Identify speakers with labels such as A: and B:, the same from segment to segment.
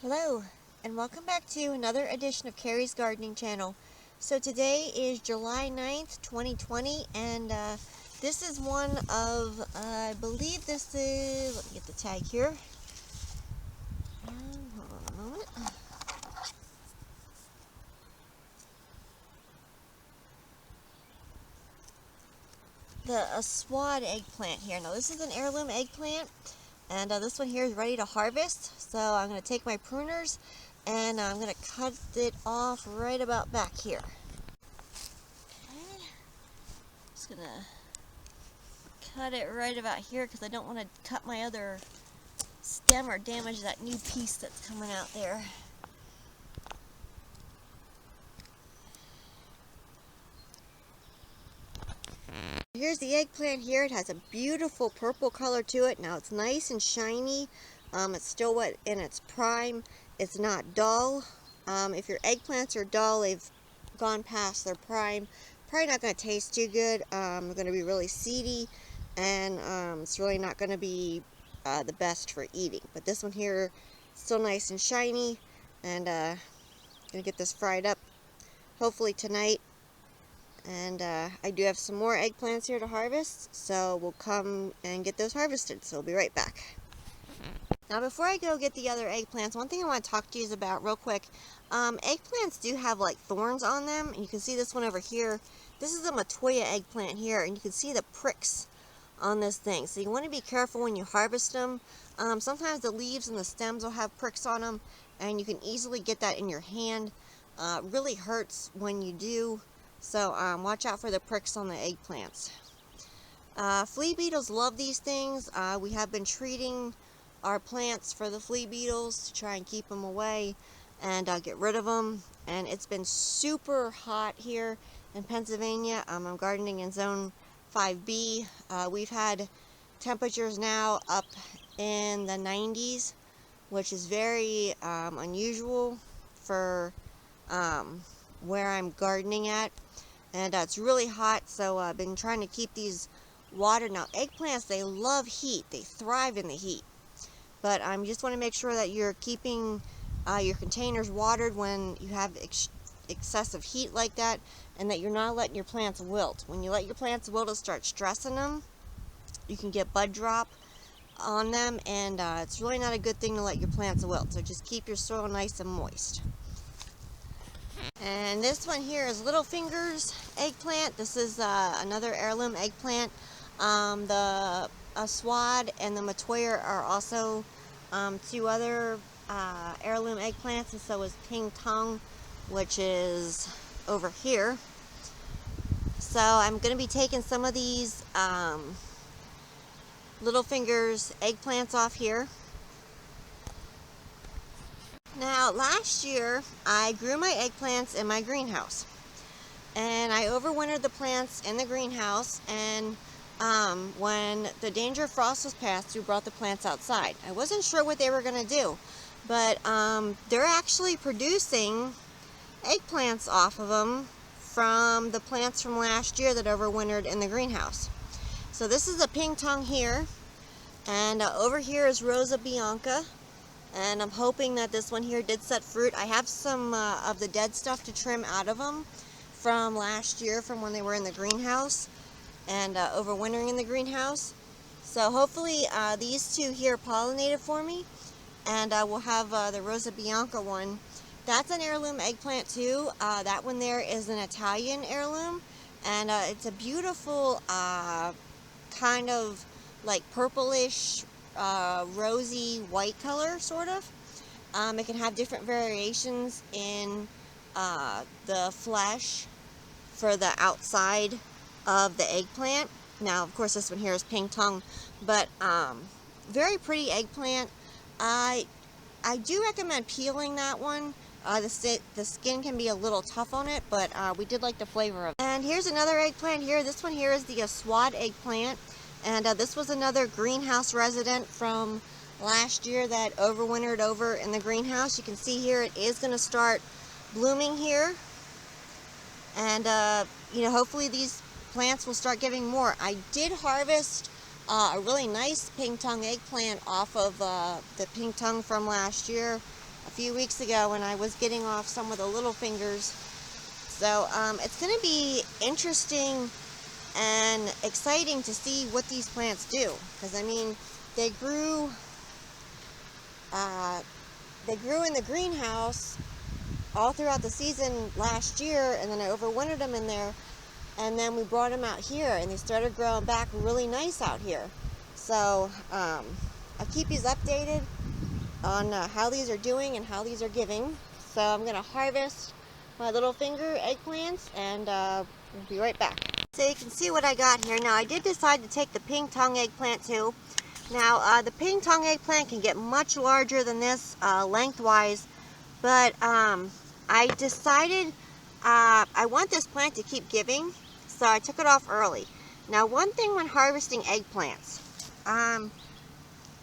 A: Hello, and welcome back to another edition of Carrie's Gardening Channel. So today is July 9th, 2020, and this is one of, I believe this is, let me get the tag here. Hold on a moment. A swad eggplant here. Now this is an heirloom eggplant, and this one here is ready to harvest. So I'm going to take my pruners and I'm going to cut it off right about back here. Okay. Just going to cut it right about here because I don't want to cut my other stem or damage that new piece that's coming out there. Here's the eggplant here. It has a beautiful purple color to it. Now it's nice and shiny. It's still wet in its prime. It's not dull. If your eggplants are dull, they've gone past their prime. Probably not going to taste too good. They're going to be really seedy, and it's really not going to be the best for eating. But this one here, still nice and shiny, and going to get this fried up hopefully tonight. And I do have some more eggplants here to harvest, so we'll come and get those harvested. So we'll be right back. Now before I go get the other eggplants, one thing I want to talk to you about real quick. Eggplants do have like thorns on them, and you can see this one over here. This is a Matoya eggplant here, and you can see the pricks on this thing. So you want to be careful when you harvest them. Sometimes the leaves and the stems will have pricks on them, and you can easily get that in your hand. It really hurts when you do. So watch out for the pricks on the eggplants. Flea beetles love these things. We have been treating our plants for the flea beetles to try and keep them away and get rid of them. And it's been super hot here in Pennsylvania. I'm gardening in zone 5B. We've had temperatures now up in the 90s, which is very unusual for where I'm gardening at. And it's really hot, so I've been trying to keep these watered. Now, eggplants, they love heat. They thrive in the heat. But you just want to make sure that you're keeping your containers watered when you have excessive heat like that, and that you're not letting your plants wilt. When you let your plants wilt, it'll start stressing them. You can get bud drop on them, and it's really not a good thing to let your plants wilt. So just keep your soil nice and moist. And this one here is Little Fingers eggplant. This is another heirloom eggplant. The swad and the Matoya are also two other heirloom eggplants, and so is Ping Tong, which is over here. So I'm going to be taking some of these Little Fingers eggplants off here. Now, last year, I grew my eggplants in my greenhouse, and I overwintered the plants in the greenhouse, and when the danger of frost was passed, we brought the plants outside. I wasn't sure what they were going to do, but they're actually producing eggplants off of them from the plants from last year that overwintered in the greenhouse. So this is a Ping Tong here, and over here is Rosa Bianca. And I'm hoping that this one here did set fruit. I have some of the dead stuff to trim out of them from last year, from when they were in the greenhouse and overwintering in the greenhouse. So hopefully these two here pollinated for me, and we'll have the Rosa Bianca one. That's an heirloom eggplant too. That one there is an Italian heirloom, and it's a beautiful kind of like purplish rosy white color, sort of. It can have different variations in the flesh for the outside of the eggplant. Now, of course, this one here is Ping Tong, but very pretty eggplant. I do recommend peeling that one. The skin can be a little tough on it, but we did like the flavor of it. And here's another eggplant here. This one here is the swad eggplant. And this was another greenhouse resident from last year that overwintered over in the greenhouse. You can see here it is going to start blooming here. And, hopefully these plants will start giving more. I did harvest a really nice Ping Tong eggplant off of the Ping Tong from last year. a few weeks ago when I was getting off some of the little fingers. So it's going to be interesting and exciting to see what these plants do, because I mean they grew in the greenhouse all throughout the season last year, and then I overwintered them in there, and then we brought them out here and they started growing back really nice out here. So I'll keep you updated on how these are doing and how these are giving. So I'm going to harvest my little finger eggplants, and we'll be right back. So you can see what I got here. Now I did decide to take the pink tongue eggplant too. Now the pink tongue eggplant can get much larger than this lengthwise, but I decided I want this plant to keep giving, so I took it off early. Now one thing when harvesting eggplants,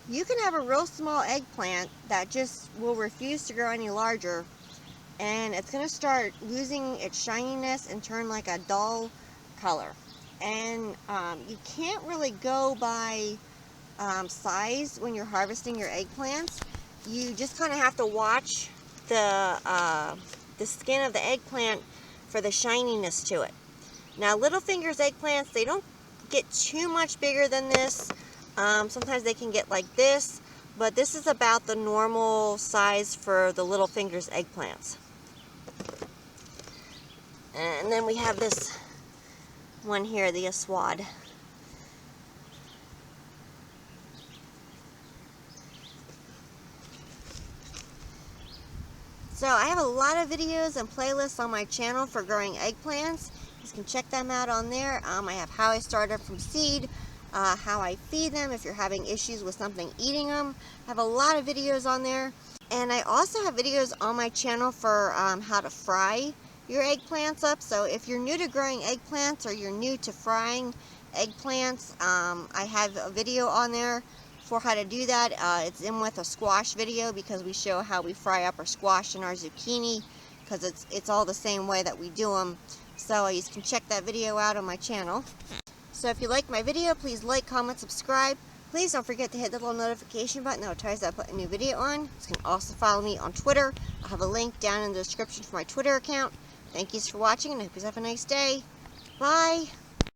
A: you can have a real small eggplant that just will refuse to grow any larger, and it's going to start losing its shininess and turn like a dull color. And you can't really go by size when you're harvesting your eggplants. You just kind of have to watch the skin of the eggplant for the shininess to it. Now little fingers eggplants, they don't get too much bigger than this. Sometimes they can get like this, but this is about the normal size for the little fingers eggplants. And then we have this one here, the aswad. So I have a lot of videos and playlists on my channel for growing eggplants. You can check them out on there. I have how I started from seed, how I feed them if you're having issues with something eating them. I have a lot of videos on there. And I also have videos on my channel for how to fry your eggplants up. So if you're new to growing eggplants or you're new to frying eggplants, I have a video on there for how to do that. It's in with a squash video because we show how we fry up our squash and our zucchini, because it's all the same way that we do them. So you can check that video out on my channel. So if you like my video, please like, comment, subscribe. Please don't forget to hit the little notification button that will tell you that I put a new video on. You can also follow me on Twitter. I'll have a link down in the description for my Twitter account. Thank you for watching, and I hope you have a nice day. Bye!